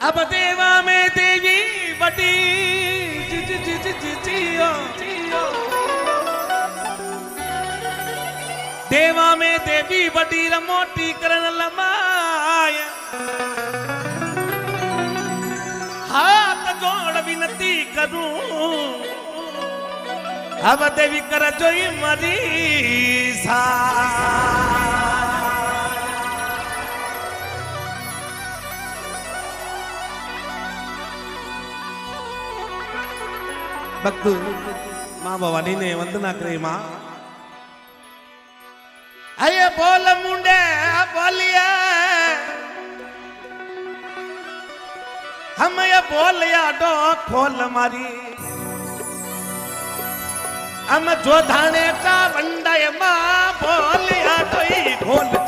अब देवा में देवी बटी देवा में देवी बटी रमोटी करन लमाय हाथ जोड़ विनती करूं अब देवी कर जोई मरी सा भक्त माँ भवानी ने वंदना करी माँ अये बोल मुंडे बोलिया हम ये बोलिया डो खोल मारी हम जो धाने का बंडा माँ बोलिया तो ही खोल